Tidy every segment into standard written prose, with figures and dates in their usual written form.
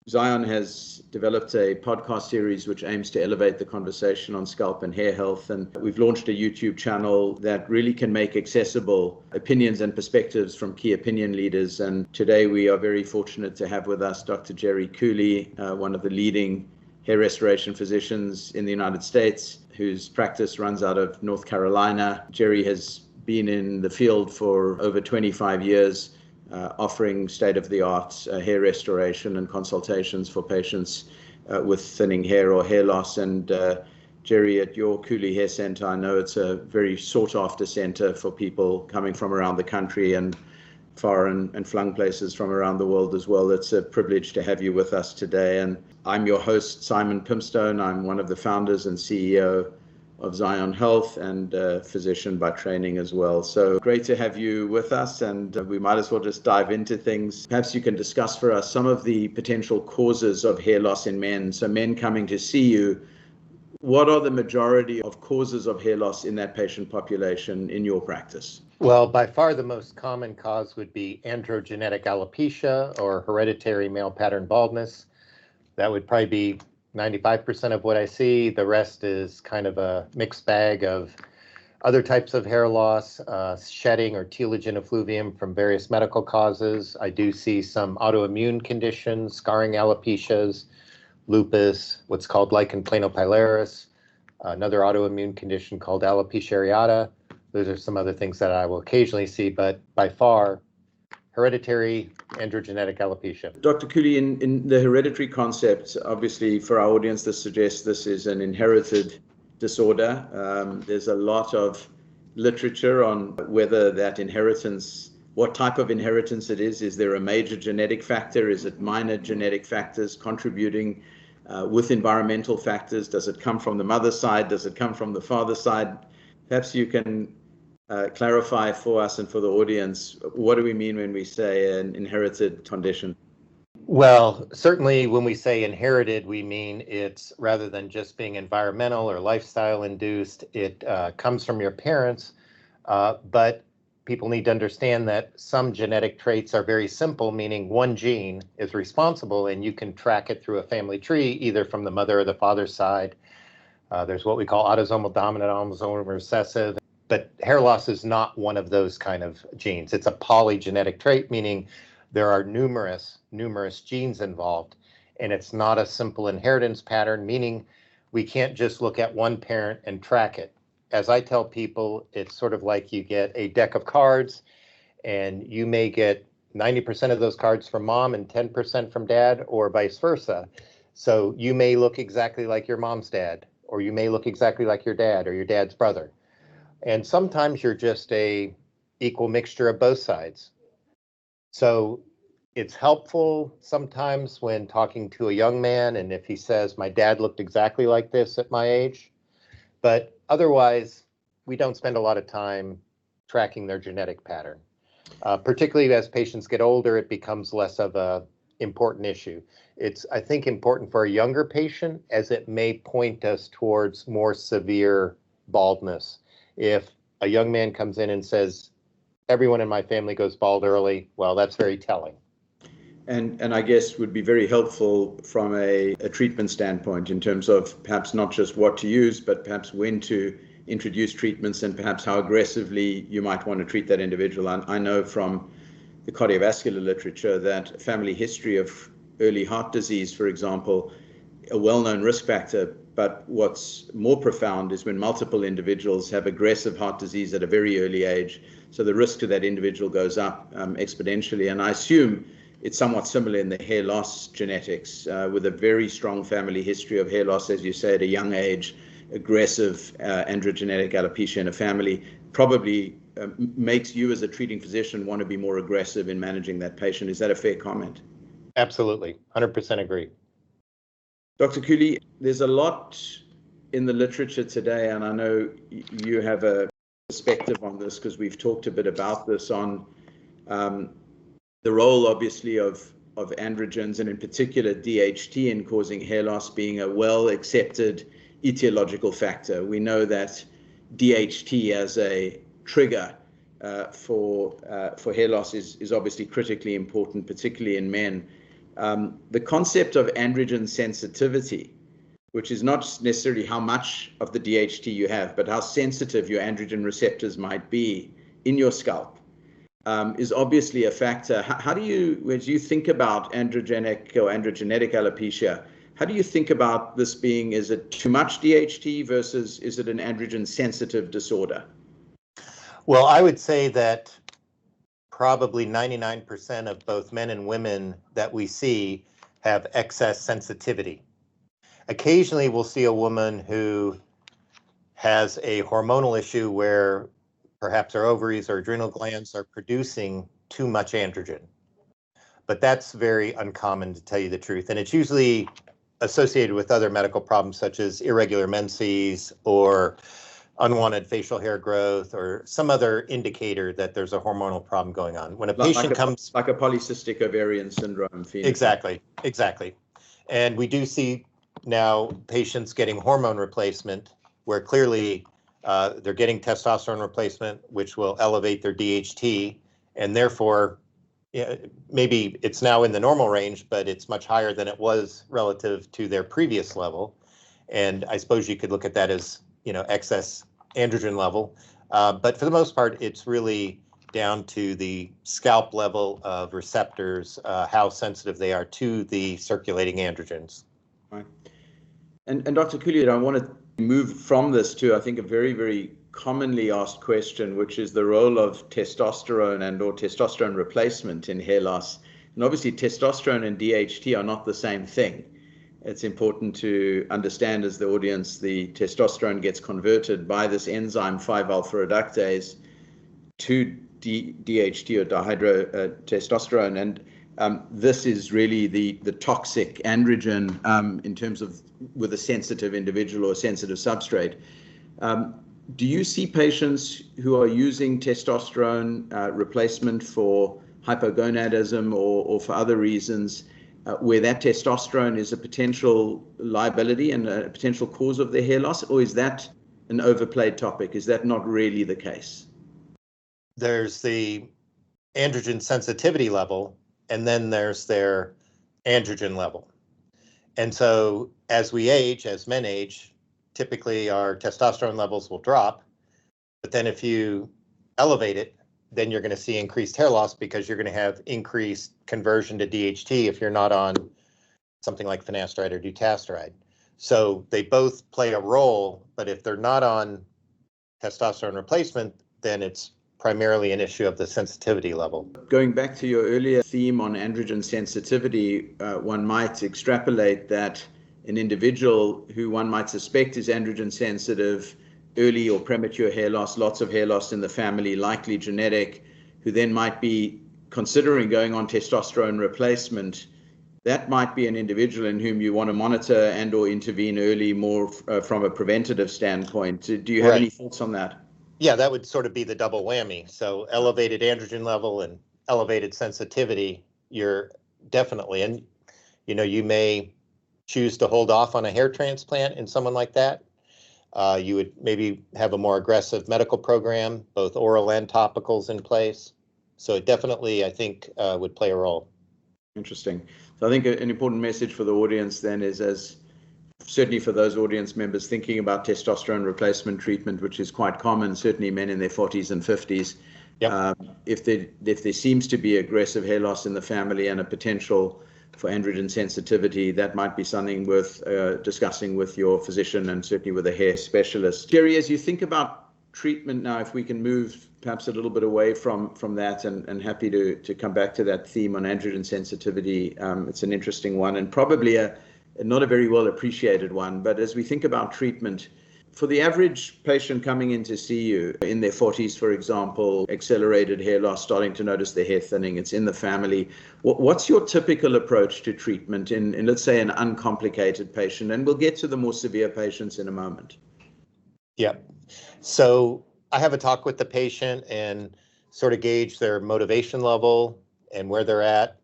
XYON has developed a podcast series which aims to elevate the conversation on scalp and hair health. And we've launched a YouTube channel that really can make accessible opinions and perspectives from key opinion leaders. And today we are very fortunate to have with us Dr. Jerry Cooley, one of the leading hair restoration physicians in the United States, whose practice runs out of North Carolina. Jerry has been in the field for over 25 years. Offering state-of-the-art hair restoration and consultations for patients with thinning hair or hair loss. And Jerry, at your Cooley Hair Centre, I know it's a very sought-after centre for people coming from around the country and far and flung places from around the world as well. It's a privilege to have you with us today. And I'm your host, Simon Pimstone. I'm one of the founders and CEO of XYON Health and a physician by training as well. So great to have you with us, and we might as well just dive into things. Perhaps you can discuss for us some of the potential causes of hair loss in men. So men coming to see you, what are the majority of causes of hair loss in that patient population in your practice? Well, by far the most common cause would be androgenetic alopecia or hereditary male pattern baldness. That would probably be 95% of what I see. The rest is kind of a mixed bag of other types of hair loss, shedding or telogen effluvium from various medical causes. I do see some autoimmune conditions, scarring alopecias, lupus, what's called lichen planopilaris, another autoimmune condition called alopecia areata. Those are some other things that I will occasionally see, but by far, hereditary androgenetic alopecia. Dr. Cooley, in the hereditary concept, obviously for our audience, this suggests this is an inherited disorder. There's a lot of literature on whether that inheritance, what type of inheritance it is. Is there a major genetic factor? Is it minor genetic factors contributing with environmental factors? Does it come from the mother's side? Does it come from the father's side? Perhaps you can clarify for us and for the audience, what do we mean when we say an inherited condition? Well, certainly when we say inherited, we mean it's rather than just being environmental or lifestyle induced, it comes from your parents. But people need to understand that some genetic traits are very simple, meaning one gene is responsible and you can track it through a family tree, either from the mother or the father's side. There's what we call autosomal dominant, autosomal recessive. But hair loss is not one of those kind of genes. It's a polygenetic trait, meaning there are numerous genes involved. And it's not a simple inheritance pattern, meaning we can't just look at one parent and track it. As I tell people, it's sort of like you get a deck of cards and you may get 90% of those cards from mom and 10% from dad, or vice versa. So you may look exactly like your mom's dad, or you may look exactly like your dad or your dad's brother. And sometimes you're just a equal mixture of both sides. So it's helpful sometimes when talking to a young man, and if he says, my dad looked exactly like this at my age, but otherwise, we don't spend a lot of time tracking their genetic pattern. Particularly as patients get older, it becomes less of a important issue. It's, I think, important for a younger patient, as it may point us towards more severe baldness. If a young man comes in and says, everyone in my family goes bald early, well, that's very telling. And I guess would be very helpful from a treatment standpoint in terms of perhaps not just what to use, but perhaps when to introduce treatments and perhaps how aggressively you might want to treat that individual. And I know from the cardiovascular literature that family history of early heart disease, for example, a well-known risk factor. But what's more profound is when multiple individuals have aggressive heart disease at a very early age. So the risk to that individual goes up exponentially. And I assume it's somewhat similar in the hair loss genetics, with a very strong family history of hair loss, as you say, at a young age, aggressive androgenetic alopecia in a family probably makes you as a treating physician want to be more aggressive in managing that patient. Is that a fair comment? Absolutely, 100% agree. Dr. Cooley, there's a lot in the literature today, and I know you have a perspective on this because we've talked a bit about this on the role, obviously, of androgens, and in particular DHT in causing hair loss being a well-accepted etiological factor. We know that DHT as a trigger for hair loss is obviously critically important, particularly in men. The concept of androgen sensitivity, which is not necessarily how much of the DHT you have, but how sensitive your androgen receptors might be in your scalp, is obviously a factor. How do you, as you think about androgenic or androgenetic alopecia, how do you think about this being, is it too much DHT versus is it an androgen sensitive disorder? Well, I would say that probably 99% of both men and women that we see have excess sensitivity. Occasionally, we'll see a woman who has a hormonal issue where perhaps her ovaries or adrenal glands are producing too much androgen. But that's very uncommon, to tell you the truth. And it's usually associated with other medical problems such as irregular menses or unwanted facial hair growth or some other indicator that there's a hormonal problem going on. When a patient comes... Like a polycystic ovarian syndrome phenotype. Exactly. And we do see now patients getting hormone replacement where clearly they're getting testosterone replacement, which will elevate their DHT, and therefore maybe it's now in the normal range, but it's much higher than it was relative to their previous level. And I suppose you could look at that as, excess androgen level. But for the most part, it's really down to the scalp level of receptors, how sensitive they are to the circulating androgens. Right. And Dr. Cooley, I want to move from this to, I think, a very, very commonly asked question, which is the role of testosterone and or testosterone replacement in hair loss. And obviously, testosterone and DHT are not the same thing. It's important to understand as the audience, the testosterone gets converted by this enzyme 5-alpha reductase to DHT or dihydrotestosterone. And this is really the toxic androgen in terms of with a sensitive individual or a sensitive substrate. Do you see patients who are using testosterone replacement for hypogonadism or for other reasons where that testosterone is a potential liability and a potential cause of their hair loss, or is that an overplayed topic? Is that not really the case? There's the androgen sensitivity level, and then there's their androgen level. And so as we age, as men age, typically our testosterone levels will drop. But then if you elevate it, then you're going to see increased hair loss because you're going to have increased conversion to DHT if you're not on something like finasteride or dutasteride. So they both play a role, but if they're not on testosterone replacement, then it's primarily an issue of the sensitivity level. Going back to your earlier theme on androgen sensitivity, one might extrapolate that an individual who one might suspect is androgen sensitive, early or premature hair loss, lots of hair loss in the family, likely genetic, who then might be considering going on testosterone replacement, that might be an individual in whom you want to monitor and or intervene early more from a preventative standpoint. Do you have any thoughts on that? Yeah, that would sort of be the double whammy. So elevated androgen level and elevated sensitivity, you're definitely, and you may choose to hold off on a hair transplant in someone like that. You would maybe have a more aggressive medical program, both oral and topicals in place. So it definitely, I think, would play a role. Interesting. So I think an important message for the audience then is, as certainly for those audience members thinking about testosterone replacement treatment, which is quite common, certainly men in their 40s and 50s, yep. If there seems to be aggressive hair loss in the family and a potential for androgen sensitivity, that might be something worth discussing with your physician and certainly with a hair specialist. Jerry, as you think about treatment now, if we can move perhaps a little bit away from that, and happy to come back to that theme on androgen sensitivity. It's an interesting one and probably not a very well appreciated one. But as we think about treatment, for the average patient coming in to see you in their 40s, for example, accelerated hair loss, starting to notice their hair thinning, it's in the family. What's your typical approach to treatment in, let's say, an uncomplicated patient? And we'll get to the more severe patients in a moment. Yeah. So I have a talk with the patient and sort of gauge their motivation level and where they're at.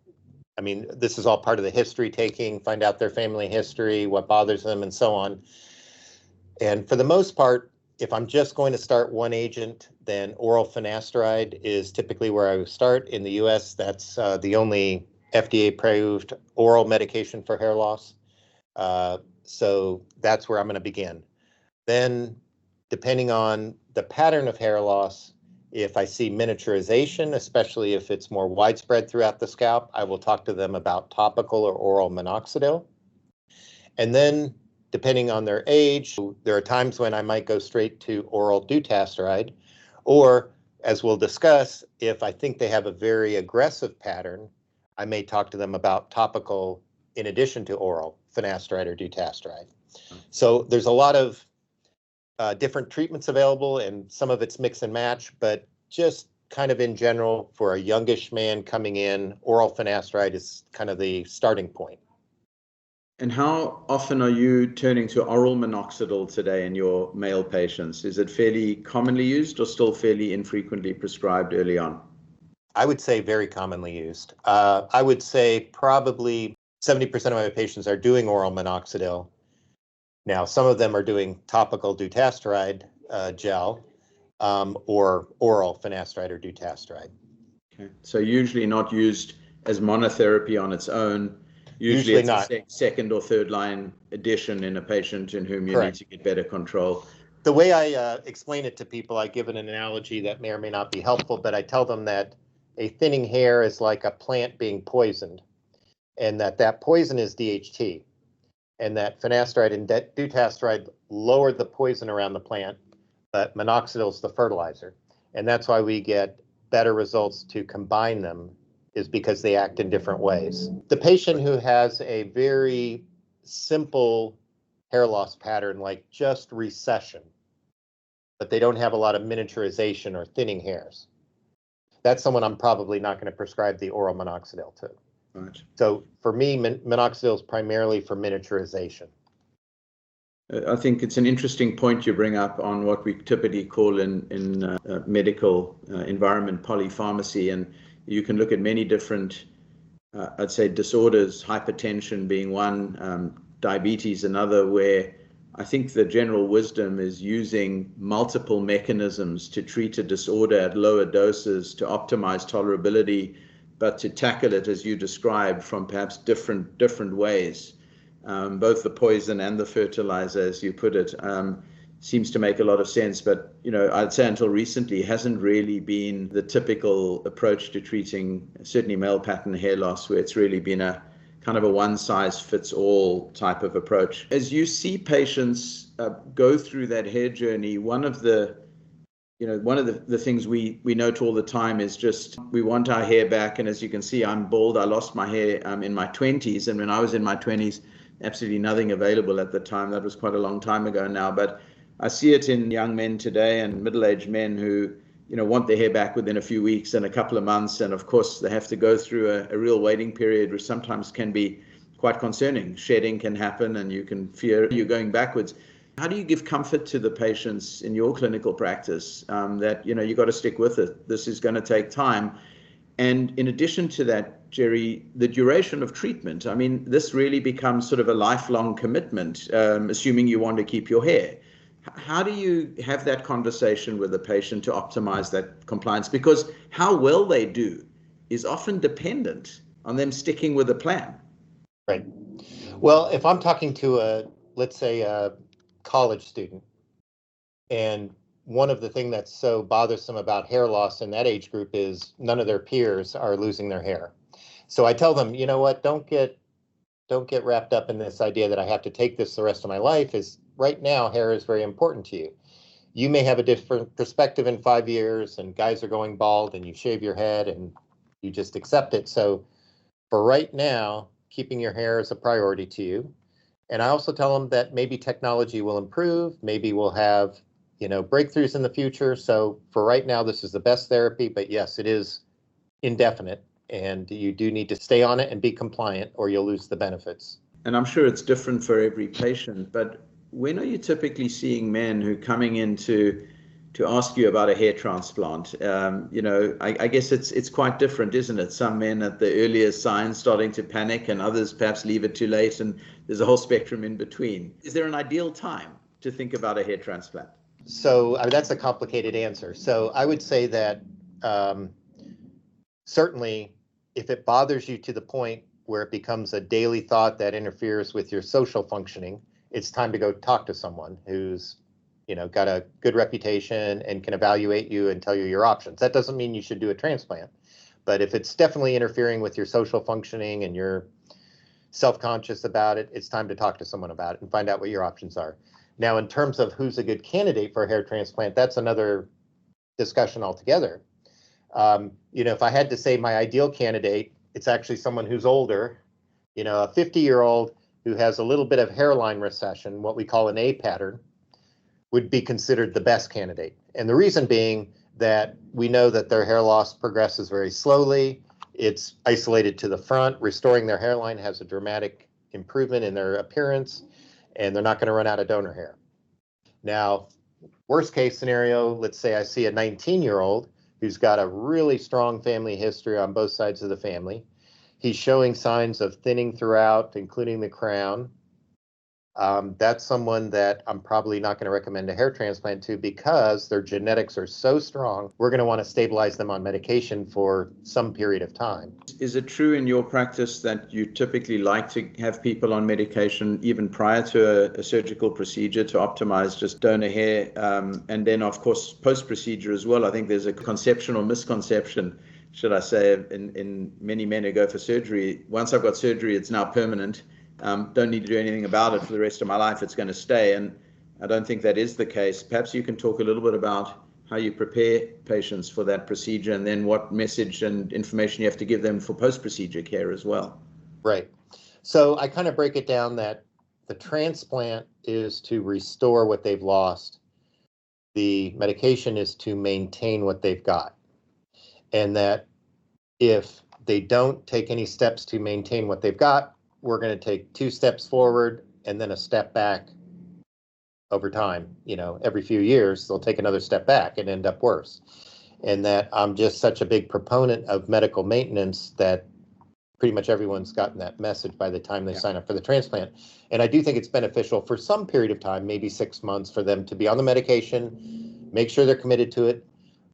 I mean, this is all part of the history taking, find out their family history, what bothers them, and so on. And for the most part, if I'm just going to start one agent, then oral finasteride is typically where I would start. In the US, that's the only FDA-approved oral medication for hair loss. So that's where I'm going to begin. Then, depending on the pattern of hair loss, if I see miniaturization, especially if it's more widespread throughout the scalp, I will talk to them about topical or oral minoxidil. And then, depending on their age, there are times when I might go straight to oral dutasteride, or, as we'll discuss, if I think they have a very aggressive pattern, I may talk to them about topical in addition to oral finasteride or dutasteride. So there's a lot of different treatments available, and some of it's mix and match, but just kind of in general, for a youngish man coming in, oral finasteride is kind of the starting point. And how often are you turning to oral minoxidil today in your male patients? Is it fairly commonly used or still fairly infrequently prescribed early on? I would say very commonly used. I would say probably 70% of my patients are doing oral minoxidil. Now, some of them are doing topical dutasteride gel or oral finasteride or dutasteride. Okay. So usually not used as monotherapy on its own. Usually it's not. A second or third line addition in a patient in whom you Correct. need to get better control. The way I explain it to people, I give an analogy that may or may not be helpful, but I tell them that a thinning hair is like a plant being poisoned, and that poison is DHT, and that finasteride and dutasteride lower the poison around the plant, but minoxidil is the fertilizer. And that's why we get better results to combine them, is because they act in different ways. The patient who has a very simple hair loss pattern, like just recession, but they don't have a lot of miniaturization or thinning hairs, that's someone I'm probably not going to prescribe the oral minoxidil to. Right. So for me, minoxidil is primarily for miniaturization. I think it's an interesting point you bring up on what we typically call in medical environment polypharmacy, and you can look at many different, I'd say, disorders, hypertension being one, diabetes another, where I think the general wisdom is using multiple mechanisms to treat a disorder at lower doses to optimize tolerability, but to tackle it, as you described, from perhaps different ways. Both the poison and the fertilizer, as you put it, seems to make a lot of sense. But, I'd say until recently hasn't really been the typical approach to treating certainly male pattern hair loss, where it's really been a kind of a one-size-fits-all type of approach. As you see patients go through that hair journey, one of the things we note all the time is just we want our hair back. And as you can see, I'm bald. I lost my hair in my 20s. And when I was in my 20s, absolutely nothing available at the time. That was quite a long time ago now. But I see it in young men today and middle-aged men who want their hair back within a few weeks and a couple of months. And of course, they have to go through a real waiting period, which sometimes can be quite concerning. Shedding can happen and you can fear you're going backwards. How do you give comfort to the patients in your clinical practice that, you got to stick with it? This is going to take time. And in addition to that, Jerry, the duration of treatment, I mean, this really becomes sort of a lifelong commitment, assuming you want to keep your hair. How do you have that conversation with the patient to optimize that compliance? Because how well they do is often dependent on them sticking with a plan. Right. Well, if I'm talking to let's say a college student, and one of the things that's so bothersome about hair loss in that age group is none of their peers are losing their hair. So I tell them, you know what, don't get wrapped up in this idea that I have to take this the rest of my life. Is right now, hair is very important to you. You may have a different perspective in 5 years, and guys are going bald, and you shave your head, and you just accept it. So for right now, keeping your hair is a priority to you. And I also tell them that maybe technology will improve, maybe we'll have, breakthroughs in the future. So for right now, this is the best therapy, but yes, it is indefinite, and you do need to stay on it and be compliant, or you'll lose the benefits. And I'm sure it's different for every patient, but when are you typically seeing men who are coming in to ask you about a hair transplant? I guess it's quite different, isn't it? Some men at the earliest signs starting to panic, and others perhaps leave it too late, and there's a whole spectrum in between. Is there an ideal time to think about a hair transplant? So that's a complicated answer. So I would say that certainly if it bothers you to the point where it becomes a daily thought that interferes with your social functioning, it's time to go talk to someone who's, got a good reputation and can evaluate you and tell you your options. That doesn't mean you should do a transplant, but if it's definitely interfering with your social functioning and you're self-conscious about it, it's time to talk to someone about it and find out what your options are. Now, in terms of who's a good candidate for a hair transplant, that's another discussion altogether. If I had to say my ideal candidate, it's actually someone who's older, a 50-year-old who has a little bit of hairline recession, what we call an A pattern, would be considered the best candidate. And the reason being that we know that their hair loss progresses very slowly. It's isolated to the front. Restoring their hairline has a dramatic improvement in their appearance, and they're not going to run out of donor hair. Now, worst case scenario, let's say I see a 19-year-old who's got a really strong family history on both sides of the family. He's showing signs of thinning throughout, including the crown. That's someone that I'm probably not going to recommend a hair transplant to because their genetics are so strong. We're going to want to stabilize them on medication for some period of time. Is it true in your practice that you typically like to have people on medication even prior to a surgical procedure to optimize just donor hair? And then, of course, post-procedure as well. I think there's a conception or misconception, should I say, in many men who go for surgery. Once I've got surgery, it's now permanent. Don't need to do anything about it for the rest of my life. It's going to stay. And I don't think that is the case. Perhaps you can talk a little bit about how you prepare patients for that procedure and then what message and information you have to give them for post-procedure care as well. Right. So I kind of break it down that the transplant is to restore what they've lost. The medication is to maintain what they've got. And that if they don't take any steps to maintain what they've got, we're going to take 2 steps forward and then a step back over time. Every few years, they'll take another step back and end up worse. And that I'm just such a big proponent of medical maintenance that pretty much everyone's gotten that message by the time they sign up for the transplant. And I do think it's beneficial for some period of time, maybe 6 months, for them to be on the medication, make sure they're committed to it.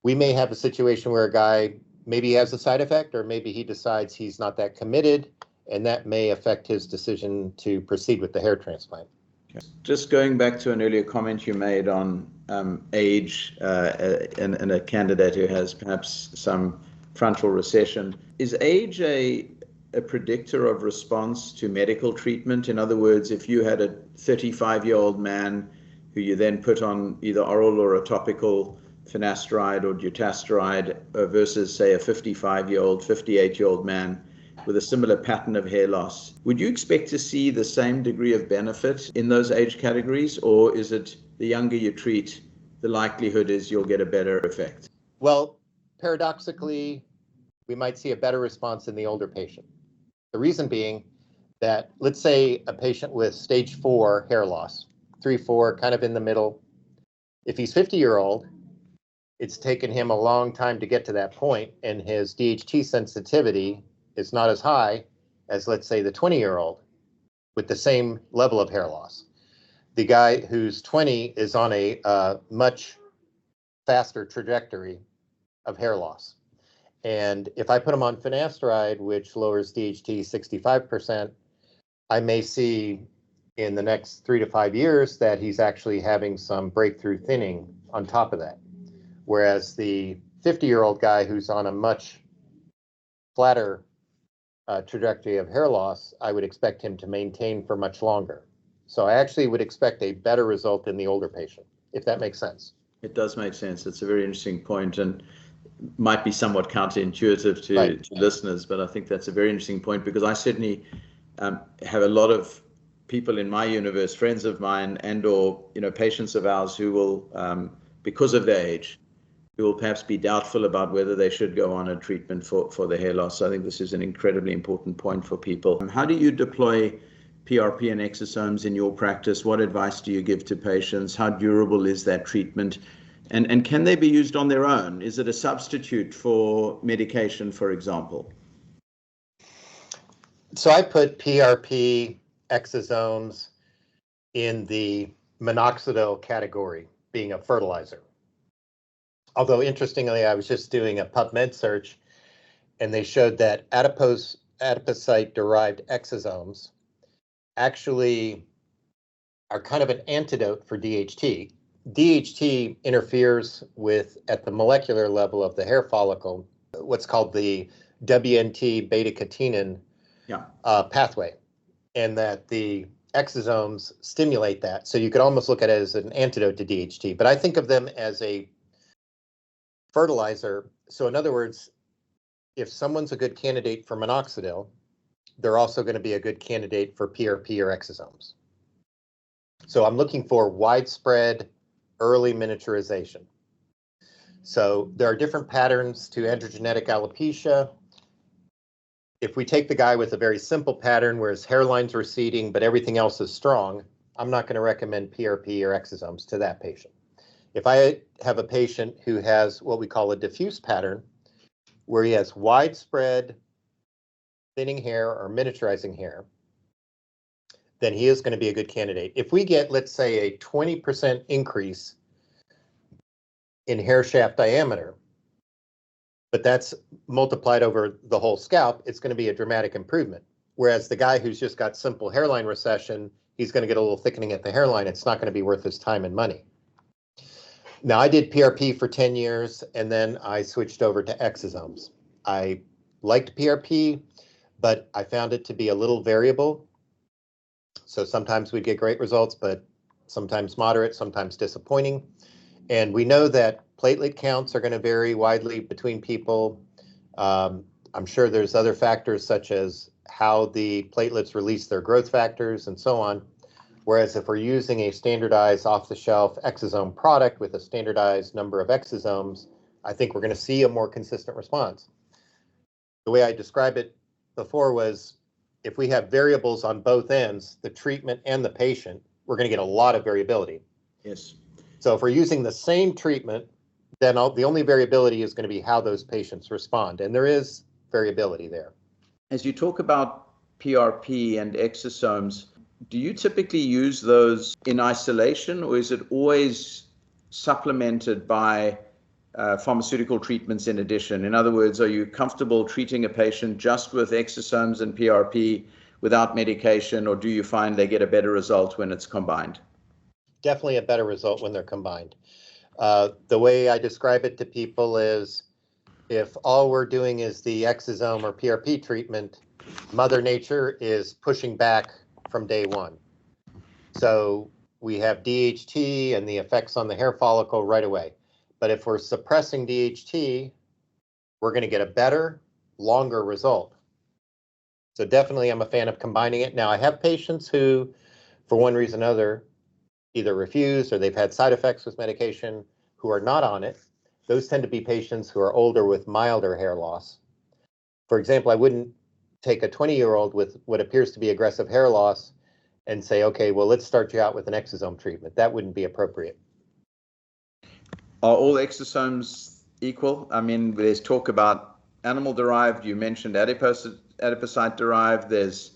We may have a situation where a guy maybe has a side effect, or maybe he decides he's not that committed, and that may affect his decision to proceed with the hair transplant. Just going back to an earlier comment you made on age and a candidate who has perhaps some frontal recession, is age a predictor of response to medical treatment? In other words, if you had a 35-year-old man who you then put on either oral or a topical finasteride or dutasteride versus, say, a 55-year-old, 58-year-old man with a similar pattern of hair loss, would you expect to see the same degree of benefit in those age categories, or is it the younger you treat, the likelihood is you'll get a better effect? Well, paradoxically, we might see a better response in the older patient. The reason being that, let's say a patient with stage 4 hair loss, 3, 4, kind of in the middle. If he's 50-year-old, it's taken him a long time to get to that point, and his DHT sensitivity is not as high as, let's say, the 20-year-old with the same level of hair loss. The guy who's 20 is on a much faster trajectory of hair loss. And if I put him on finasteride, which lowers DHT 65%, I may see in the next 3 to 5 years that he's actually having some breakthrough thinning on top of that. Whereas the 50-year-old guy who's on a much flatter trajectory of hair loss, I would expect him to maintain for much longer. So I actually would expect a better result in the older patient, if that makes sense. It does make sense. It's a very interesting point and might be somewhat counterintuitive to listeners, but I think that's a very interesting point because I certainly have a lot of people in my universe, friends of mine and/or patients of ours who will, because of their age, who will perhaps be doubtful about whether they should go on a treatment for the hair loss. So I think this is an incredibly important point for people. How do you deploy PRP and exosomes in your practice? What advice do you give to patients? How durable is that treatment? And can they be used on their own? Is it a substitute for medication, for example? So I put PRP, exosomes in the minoxidil category, being a fertilizer. Although, interestingly, I was just doing a PubMed search, and they showed that adipocyte-derived exosomes actually are kind of an antidote for DHT. DHT interferes with, at the molecular level of the hair follicle, what's called the WNT beta-catenin pathway, and that the exosomes stimulate that. So you could almost look at it as an antidote to DHT, but I think of them as a fertilizer. So in other words, if someone's a good candidate for minoxidil, they're also going to be a good candidate for PRP or exosomes. So I'm looking for widespread early miniaturization. So there are different patterns to androgenetic alopecia. If we take the guy with a very simple pattern where his hairline's receding, but everything else is strong, I'm not going to recommend PRP or exosomes to that patient. If I have a patient who has what we call a diffuse pattern, where he has widespread thinning hair or miniaturizing hair, then he is going to be a good candidate. If we get, let's say, a 20% increase in hair shaft diameter, but that's multiplied over the whole scalp, it's going to be a dramatic improvement. Whereas the guy who's just got simple hairline recession, he's going to get a little thickening at the hairline. It's not going to be worth his time and money. Now, I did PRP for 10 years, and then I switched over to exosomes. I liked PRP, but I found it to be a little variable. So sometimes we'd get great results, but sometimes moderate, sometimes disappointing. And we know that platelet counts are going to vary widely between people. I'm sure there's other factors such as how the platelets release their growth factors and so on. Whereas if we're using a standardized off-the-shelf exosome product with a standardized number of exosomes, I think we're going to see a more consistent response. The way I described it before was if we have variables on both ends, the treatment and the patient, we're going to get a lot of variability. Yes. So if we're using the same treatment, then the only variability is going to be how those patients respond. And there is variability there. As you talk about PRP and exosomes, do you typically use those in isolation, or is it always supplemented by pharmaceutical treatments in addition? In other words, are you comfortable treating a patient just with exosomes and PRP without medication, or do you find they get a better result when it's combined? Definitely a better result when they're combined. The way I describe it to people is if all we're doing is the exosome or PRP treatment, Mother Nature is pushing back from day one. So we have DHT and the effects on the hair follicle right away. But if we're suppressing DHT, we're going to get a better, longer result. So definitely I'm a fan of combining it. Now I have patients who, for one reason or another, either refused or they've had side effects with medication who are not on it. Those tend to be patients who are older with milder hair loss. For example, I wouldn't take a 20-year-old with what appears to be aggressive hair loss and say, okay, well, let's start you out with an exosome treatment. That wouldn't be appropriate. Are all exosomes equal? I mean, there's talk about animal-derived. You mentioned adipocyte-derived. There's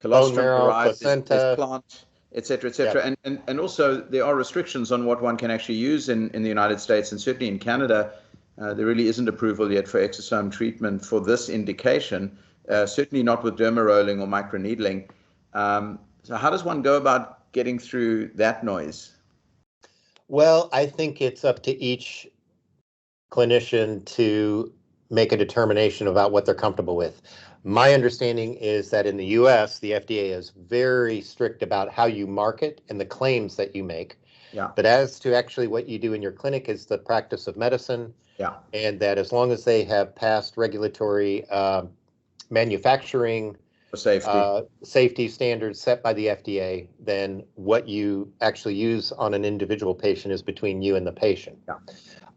colostrum-derived. There's plant, et cetera, et cetera. Yeah. And also there are restrictions on what one can actually use in the United States, and certainly in Canada. There really isn't approval yet for exosome treatment for this indication, certainly not with derma rolling or microneedling. So how does one go about getting through that noise? Well, I think it's up to each clinician to make a determination about what they're comfortable with. My understanding is that in the US, the FDA is very strict about how you market and the claims that you make. Yeah. But as to actually what you do in your clinic is the practice of medicine. Yeah. And that as long as they have passed regulatory manufacturing safety standards set by the FDA, then what you actually use on an individual patient is between you and the patient. Yeah.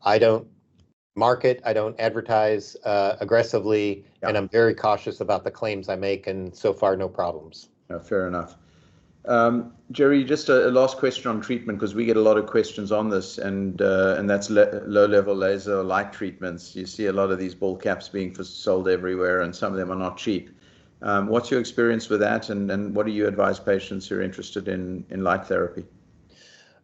I don't market, I don't advertise aggressively, and I'm very cautious about the claims I make, and so far no problems. Fair enough. Jerry, just a last question on treatment, because we get a lot of questions on this, and that's low-level laser light treatments. You see a lot of these ball caps being sold everywhere, and some of them are not cheap. What's your experience with that, and what do you advise patients who are interested in light therapy?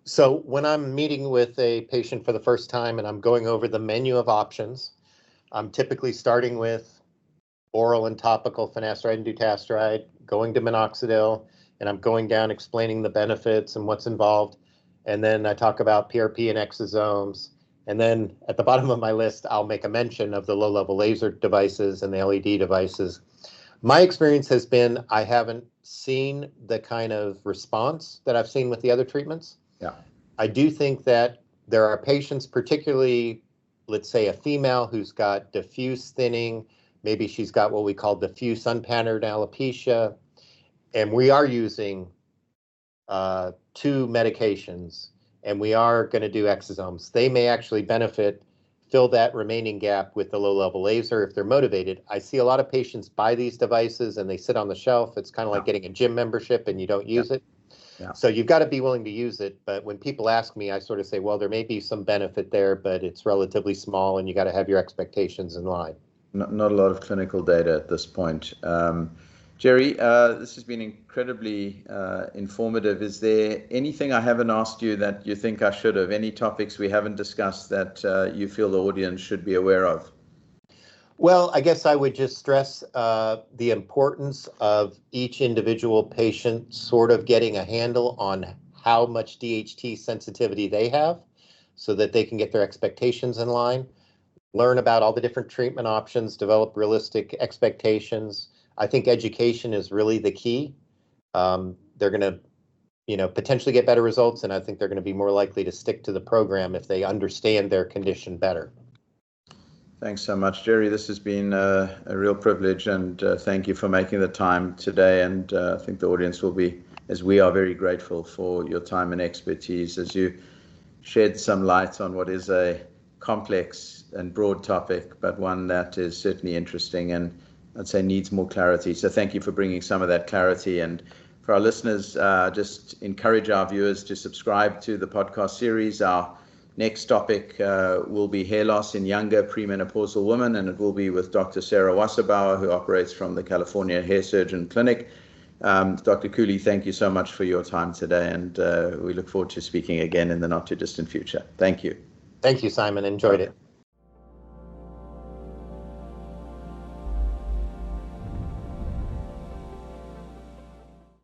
So when I'm meeting with a patient for the first time and I'm going over the menu of options, I'm typically starting with oral and topical finasteride and dutasteride, going to minoxidil, and I'm going down explaining the benefits and what's involved. And then I talk about PRP and exosomes. And then at the bottom of my list, I'll make a mention of the low-level laser devices and the LED devices. My experience has been I haven't seen the kind of response that I've seen with the other treatments. Yeah. I do think that there are patients, particularly, let's say, a female who's got diffuse thinning. Maybe she's got what we call diffuse unpatterned alopecia. And we are using 2 medications, and we are going to do exosomes. They may actually benefit, fill that remaining gap with the low-level laser if they're motivated. I see a lot of patients buy these devices and they sit on the shelf. It's kind of like getting a gym membership and you don't use it. Yeah. So you've got to be willing to use it. But when people ask me, I sort of say, well, there may be some benefit there, but it's relatively small and you got to have your expectations in line. Not a lot of clinical data at this point. Jerry, this has been incredibly informative. Is there anything I haven't asked you that you think I should have? Any topics we haven't discussed that you feel the audience should be aware of? Well, I guess I would just stress the importance of each individual patient sort of getting a handle on how much DHT sensitivity they have so that they can get their expectations in line, learn about all the different treatment options, develop realistic expectations. I think education is really the key. They're going to, potentially get better results, and I think they're going to be more likely to stick to the program if they understand their condition better. Thanks so much, Jerry. This has been a real privilege, and thank you for making the time today. And I think the audience will be, as we are, very grateful for your time and expertise as you shed some light on what is a complex and broad topic, but one that is certainly interesting and I'd say needs more clarity. So thank you for bringing some of that clarity. And for our listeners, just encourage our viewers to subscribe to the podcast series. Our next topic will be hair loss in younger premenopausal women, and it will be with Dr. Sarah Wasserbauer, who operates from the California Hair Surgeon Clinic. Dr. Cooley, thank you so much for your time today, and we look forward to speaking again in the not too distant future. Thank you. Thank you, Simon. Enjoyed it.